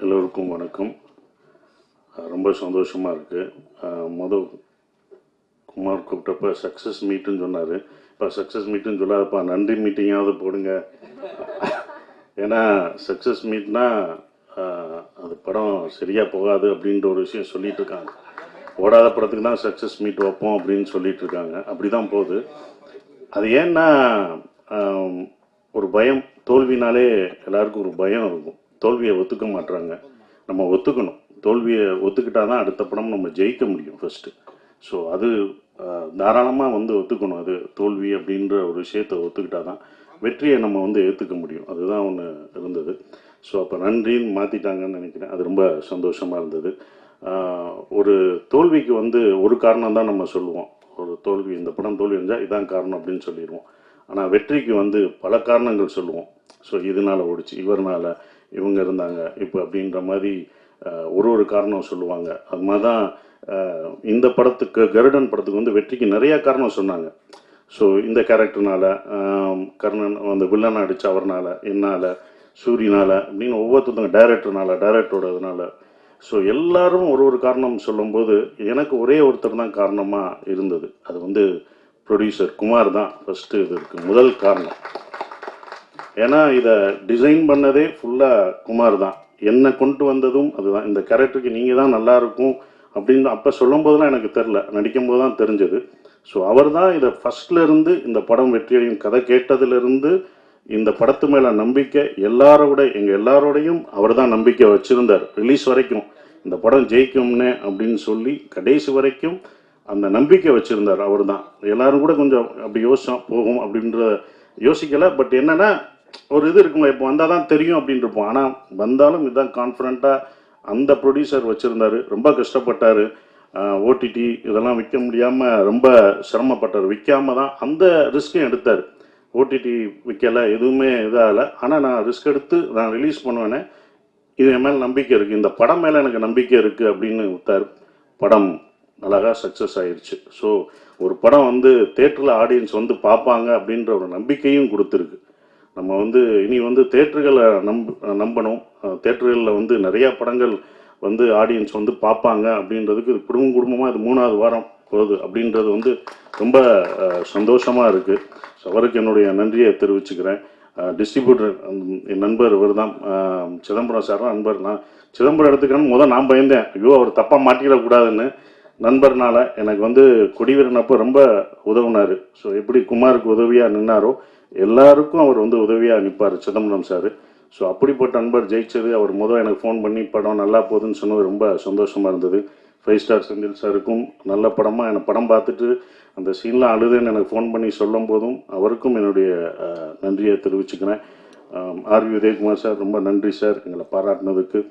எல்லோருக்கும் வணக்கம். ரொம்ப சந்தோஷமாக இருக்குது. குமார் கூப்பிட்டப்ப சக்ஸஸ் மீட்டுன்னு சொன்னார். இப்போ சக்ஸஸ் மீட்டுன்னு சொல்லாதப்பா, நன்றி மீட்டிங்காவது போடுங்க. ஏன்னா சக்ஸஸ் மீட்னா அது படம் சரியாக போகாது அப்படின்ற ஒரு விஷயம் சொல்லிகிட்டு இருக்காங்க. ஓடாத படத்துக்கு தான் சக்ஸஸ் மீட் வைப்போம் அப்படின்னு சொல்லிட்டு இருக்காங்க. அப்படி தான் போகுது. அது ஏன்னா ஒரு பயம், தோல்வினாலே எல்லாருக்கும் ஒரு பயம் இருக்கும். தோல்வியை ஒத்துக்க மாட்டுறாங்க. நம்ம ஒத்துக்கணும். தோல்வியை ஒத்துக்கிட்டா தான் அடுத்த படம் நம்ம ஜெயிக்க முடியும் ஃபஸ்ட்டு. ஸோ அது தாராளமாக ஒத்துக்கணும். அது தோல்வி அப்படின்ற ஒரு விஷயத்தை ஒத்துக்கிட்டா தான் வெற்றியை நம்ம ஏற்றுக்க முடியும். அதுதான் ஒன்று இருந்தது. ஸோ அப்போ நன்றின்னு மாற்றிட்டாங்கன்னு நினைக்கிறேன். அது ரொம்ப சந்தோஷமாக இருந்தது. ஒரு தோல்விக்கு ஒரு காரணம் தான் நம்ம சொல்லுவோம். ஒரு தோல்வி, இந்த படம் தோல்வி இருந்தால் இதான் காரணம் அப்படின்னு சொல்லிடுவோம். ஆனால் வெற்றிக்கு பல காரணங்கள் சொல்லுவோம். ஸோ இதனால் ஓடிச்சு, இவர்னால், இவங்க இருந்தாங்க இப்போ அப்படின்ற மாதிரி ஒரு காரணம் சொல்லுவாங்க. அது மாதிரி தான் இந்த படத்துக்கு, கருடன் படத்துக்கு வெற்றிக்கு நிறையா காரணம் சொன்னாங்க. ஸோ இந்த கேரக்டர்னால, கர்ணன் வில்லனை அடித்த அவர்னால, என்னால், சூரியனால் அப்படின்னு ஒவ்வொருத்தவங்க, டைரக்டரோட. ஸோ எல்லாரும் ஒரு காரணம் சொல்லும்போது எனக்கு ஒரே ஒருத்தர் தான் காரணமாக இருந்தது. அது ப்ரொடியூசர் குமார் தான் ஃபஸ்ட்டு இதற்கு முதல் காரணம். ஏன்னா இதை டிசைன் பண்ணதே ஃபுல்லாக குமார் தான். என்னை கொண்டு வந்ததும் அதுதான். இந்த கேரக்டருக்கு நீங்கள் தான் நல்லாயிருக்கும் அப்படின்னு அப்போ சொல்லும் போதெல்லாம் எனக்கு தெரில, நடிக்கும்போது தான் தெரிஞ்சது. ஸோ அவர் தான் இதை ஃபஸ்ட்லேருந்து இந்த படம் வெற்றியடையும் கதை கேட்டதுலேருந்து இந்த படத்து மேலே நம்பிக்கை எங்கள் எல்லாரோடையும் அவர் தான் நம்பிக்கை வச்சுருந்தார். ரிலீஸ் வரைக்கும் இந்த படம் ஜெயிக்கும்னு அப்படின்னு சொல்லி கடைசி வரைக்கும் அந்த நம்பிக்கை வச்சுருந்தார் அவர் தான். எல்லோரும் கூட கொஞ்சம் அப்படி யோசிச்சோம், போகும் அப்படின்ற யோசிக்கலை. பட் என்னென்னா ஒரு இது இருக்குங்களா, இப்போ வந்தால் தான் தெரியும் அப்படின்னு இருப்போம். ஆனால் வந்தாலும் இதுதான் கான்ஃபிடண்ட்டாக அந்த ப்ரொடியூசர் வச்சுருந்தார். ரொம்ப கஷ்டப்பட்டார். ஓடிடி இதெல்லாம் விற்க முடியாமல் ரொம்ப சிரமப்பட்டார். விற்காம தான் அந்த ரிஸ்க்கும் எடுத்தார். ஓடிடி விற்கலை, எதுவுமே இதாகலை. ஆனால் நான் ரிஸ்க் எடுத்து நான் ரிலீஸ் பண்ணுவேனே, இது என் மேலே நம்பிக்கை இருக்குது, இந்த படம் மேலே எனக்கு நம்பிக்கை இருக்குது அப்படின்னு விட்டார். படம் அழகாக சக்ஸஸ் ஆயிடுச்சு. ஸோ ஒரு படம் தேட்டரில் ஆடியன்ஸ் பார்ப்பாங்க அப்படின்ற ஒரு நம்பிக்கையும் கொடுத்துருக்கு. நம்ம இனி தேட்டர்களை நம்பணும். தேட்டர்களில் நிறையா படங்கள் ஆடியன்ஸ் பார்ப்பாங்க அப்படின்றதுக்கு இது குடும்பமாக இது 3வது வாரம் போகுது அப்படின்றது ரொம்ப சந்தோஷமாக இருக்குது. ஸோ அவருக்கு என்னுடைய நன்றியை தெரிவிச்சுக்கிறேன். டிஸ்ட்ரிபியூட்டர் என் நண்பர் இவர் தான், சிதம்பரம் சார் தான் நண்பர். நான் சிதம்பரம் எடுத்துக்கணும் நான் பயந்தேன், ஐயோ அவர் தப்பாக மாட்டிடக்கூடாதுன்னு. நண்பர்னால எனக்கு கொடிவீரனப்போ ரொம்ப உதவுனார். ஸோ எப்படி குமாருக்கு உதவியாக நின்னாரோ எல்லாருக்கும் அவர் உதவியாக நிற்பார் சிதம்பரம் சார். ஸோ அப்படிப்பட்ட நண்பர் ஜெயிச்சது. அவர் எனக்கு ஃபோன் பண்ணி படம் நல்லா போகுதுன்னு சொன்னது ரொம்ப சந்தோஷமாக இருந்தது. 5 ஸ்டார் செந்தில் சாருக்கும் நல்ல படமாக எனக்கு படம் பார்த்துட்டு அந்த சீன்லாம் அழுதுன்னு எனக்கு ஃபோன் பண்ணி சொல்லும் போதும் அவருக்கும் என்னுடைய நன்றியை தெரிவிச்சுக்கிறேன். ஆர்வி உதயகுமார் சார் ரொம்ப நன்றி சார், எங்களை பாராட்டினதுக்கு.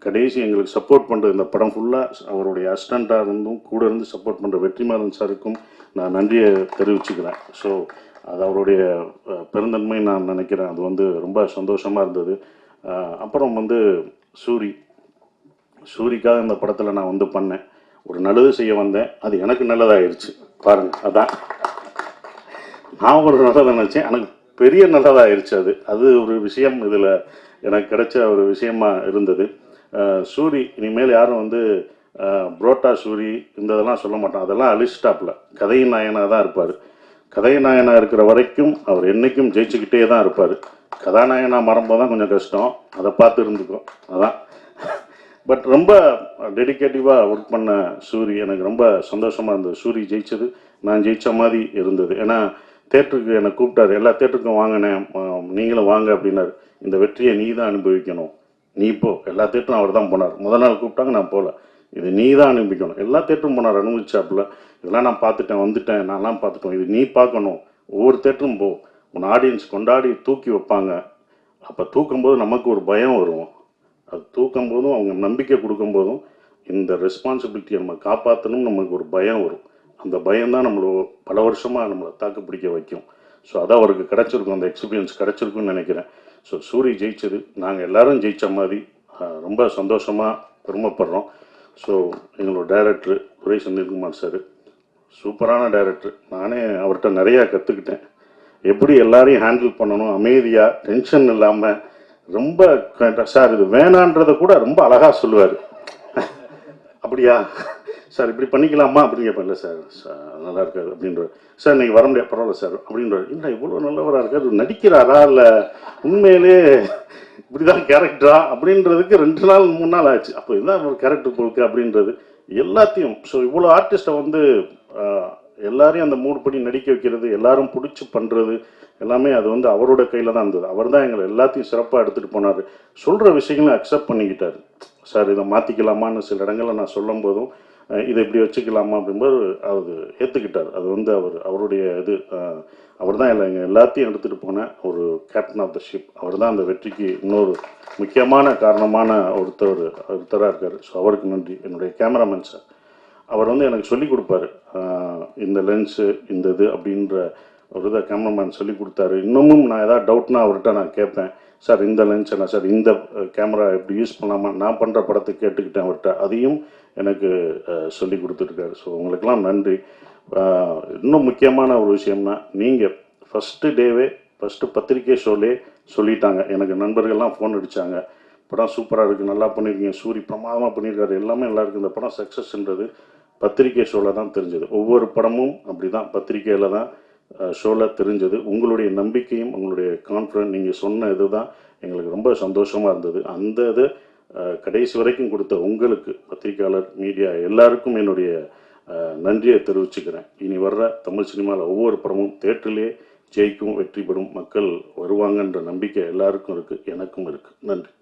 கடைசி எங்களுக்கு சப்போர்ட் பண்ணுற இந்த படம் ஃபுல்லாக அவருடைய அசிஸ்டண்ட்டாக இருந்தும் கூட இருந்து சப்போர்ட் பண்ணுற வெற்றிமாறன் சாருக்கும் நான் நன்றியை தெரிவிச்சுக்கிறேன். ஸோ அது அவருடைய பெருந்தன்மை நான் நினைக்கிறேன். அது ரொம்ப சந்தோஷமாக இருந்தது. அப்புறம் சூரிக்காக இந்த படத்தில் நான் பண்ணேன். ஒரு நல்லது செய்ய வந்தேன், அது எனக்கு நல்லதாகிடுச்சு பாருங்கள். அதான் நான் ஒரு நல்லதை நினச்சேன், எனக்கு பெரிய நல்லதாகிடுச்சு. அது ஒரு விஷயம் இதில் எனக்கு கிடைச்ச ஒரு விஷயமா இருந்தது. சூரி இனிமேல் யாரும் புரோட்டா சூரி இந்த இதெல்லாம் சொல்ல மாட்டோம். அதெல்லாம் அலிஸ்டாப்பில் கதையின் நாயனாக தான் இருப்பார். கதைநாயனாக இருக்கிற வரைக்கும் அவர் என்றைக்கும் ஜெயிச்சுக்கிட்டே தான் இருப்பார். கதாநாயனாக மறம்போது தான் கொஞ்சம் கஷ்டம், அதை பார்த்து இருந்துக்கும். அதான் பட் ரொம்ப டெடிக்கேட்டிவாக ஒர்க் பண்ண சூரி எனக்கு ரொம்ப சந்தோஷமாக இருந்தது. சூரி ஜெயிச்சது நான் ஜெயித்த மாதிரி இருந்தது. ஏன்னா தேட்டருக்கு என்னை கூப்பிட்டாரு, எல்லா தேட்டருக்கும் வாங்கினேன், நீங்களும் வாங்க அப்படின்னாரு. இந்த வெற்றியை நீ தான் அனுபவிக்கணும், நீ போ. எல்லா தேட்டரும் அவர் தான் போனார். முதல் நாள் கூப்பிட்டாங்க, நான் போகல. இது நீ தான் அனுபவிக்கணும். எல்லா தேட்டரும் போனார், அனுபவிச்சாப்புல. இதெல்லாம் நான் பார்த்துட்டேன், வந்துட்டேன், நான்லாம் பார்த்துட்டோம், இது நீ பார்க்கணும். ஒவ்வொரு தேட்டரும் போ, உன் ஆடியன்ஸ் கொண்டாடி தூக்கி வைப்பாங்க. அப்போ தூக்கும்போது நமக்கு ஒரு பயம் வரும். அது தூக்கும் போதும் அவங்க நம்பிக்கை கொடுக்கும்போதும் இந்த ரெஸ்பான்சிபிலிட்டியை நம்ம காப்பாற்றணும், நமக்கு ஒரு பயம் வரும். அந்த பயம்தான் நம்மளை பல வருஷமாக நம்மளை தாக்கு பிடிக்க வைக்கும். ஸோ அதான் அவருக்கு கிடச்சிருக்கும், அந்த எக்ஸ்பீரியன்ஸ் கிடச்சிருக்குன்னு நினைக்கிறேன். ஸோ சூரி ஜெயிச்சது நாங்கள் எல்லோரும் ஜெயித்த மாதிரி ரொம்ப சந்தோஷமாக பெருமைப்படுறோம். ஸோ எங்களோட டைரக்டர் துரை செந்தில்குமார் சார் சூப்பரான டைரக்டர். நானே அவர்கிட்ட நிறையா கற்றுக்கிட்டேன். எப்படி எல்லாரையும் ஹேண்டில் பண்ணணும், அமைதியாக, டென்ஷன் இல்லாமல் ரொம்ப சார் இது வேணான்றதை கூட ரொம்ப அழகாக சொல்லுவார். அப்படியா சார் இப்படி பண்ணிக்கலாமா அப்படின்னு கேட்பேன். இல்லை சார் நல்லா இருக்காது அப்படின்றார். சார் நீங்கள் வர முடியாது, பரவாயில்ல சார் அப்படின்றார். இல்லை இவ்வளோ நல்லவராக இருக்காரு, நடிக்கிறாரா இல்லை உண்மையிலே இப்படிதான் கேரக்டரா அப்படின்றதுக்கு 2 நாள் 3 நாள் ஆச்சு. அப்போ இதுதான் ஒரு கேரக்டர் போக்கு அப்படின்றது எல்லாத்தையும். ஸோ இவ்வளோ ஆர்டிஸ்ட்டை வந்து எல்லாரையும் அந்த மூடு படி நடிக்க வைக்கிறது, எல்லாரும் பிடிச்சி பண்ணுறது எல்லாமே அது வந்து அவரோட கையில் தான் இருந்தது. அவர் தான் எங்களை எல்லாத்தையும் சிறப்பாக எடுத்துகிட்டு போனார். சொல்கிற விஷயங்களை அக்செப்ட் பண்ணிக்கிட்டார். சார் இதை மாற்றிக்கலாமான்னு சில இடங்களில் நான் சொல்லும் போதும் இதை இப்படி வச்சுக்கலாமா அப்படிங்கும்போது அவர் ஏற்றுக்கிட்டார். அது வந்து அவருடைய இது அவர் தான் எங்கள் எல்லாத்தையும் எடுத்துகிட்டு போன ஒரு கேப்டன் ஆஃப் த ஷிப். அவர் தான் அந்த வெற்றிக்கு இன்னொரு முக்கியமான காரணமான ஒருத்தராக இருக்கார். ஸோ அவருக்கு நன்றி. என்னுடைய கேமராமேன் சார், அவர் வந்து எனக்கு சொல்லிக் கொடுப்பாரு. இந்த லென்ஸு இந்த இது அப்படின்ற ஒரு இதை கேமராமேன் சொல்லி கொடுத்தாரு. இன்னமும் நான் ஏதாவது டவுட்னா அவர்கிட்ட நான் கேட்பேன். சார் இந்த லென்ஸ் என்ன சார், இந்த கேமரா எப்படி யூஸ் பண்ணலாமா, நான் பண்ணுற படத்தை கேட்டுக்கிட்டேன் அவர்கிட்ட. அதையும் எனக்கு சொல்லி கொடுத்துருக்காரு. ஸோ உங்களுக்கெல்லாம் நன்றி. இன்னும் முக்கியமான ஒரு விஷயம்னா, நீங்கள் ஃபஸ்ட்டு டேவே ஃபஸ்ட்டு பத்திரிகை ஷோலே சொல்லிட்டாங்க. எனக்கு நண்பர்கள்லாம் ஃபோன் அடித்தாங்க, படம் சூப்பராக இருக்குது, நல்லா பண்ணியிருக்கீங்க, சூரி பிரமாதமாக பண்ணியிருக்காரு, எல்லாமே நல்லா இருக்குது, இந்த படம் சக்ஸஸ்ன்றது பத்திரிகை ஷோவில் தான் தெரிஞ்சது. ஒவ்வொரு படமும் அப்படி தான் பத்திரிகையில் தான் ஷோவில் தெரிஞ்சது. உங்களுடைய நம்பிக்கையும் உங்களுடைய கான்ஃபிடன்ஸ், நீங்கள் சொன்ன இது தான் எங்களுக்கு ரொம்ப சந்தோஷமாக இருந்தது. அந்த இது கடைசி வரைக்கும் கொடுத்த உங்களுக்கு, பத்திரிகையாளர், மீடியா எல்லாருக்கும் என்னுடைய நன்றியை தெரிவிச்சுக்கிறேன். இனி வர்ற தமிழ் சினிமாவில் ஒவ்வொரு படமும் தேட்டரிலே ஜெயிக்கும், வெற்றி பெறும், மக்கள் வருவாங்கன்ற நம்பிக்கை எல்லாருக்கும் இருக்குது, எனக்கும் இருக்குது. நன்றி.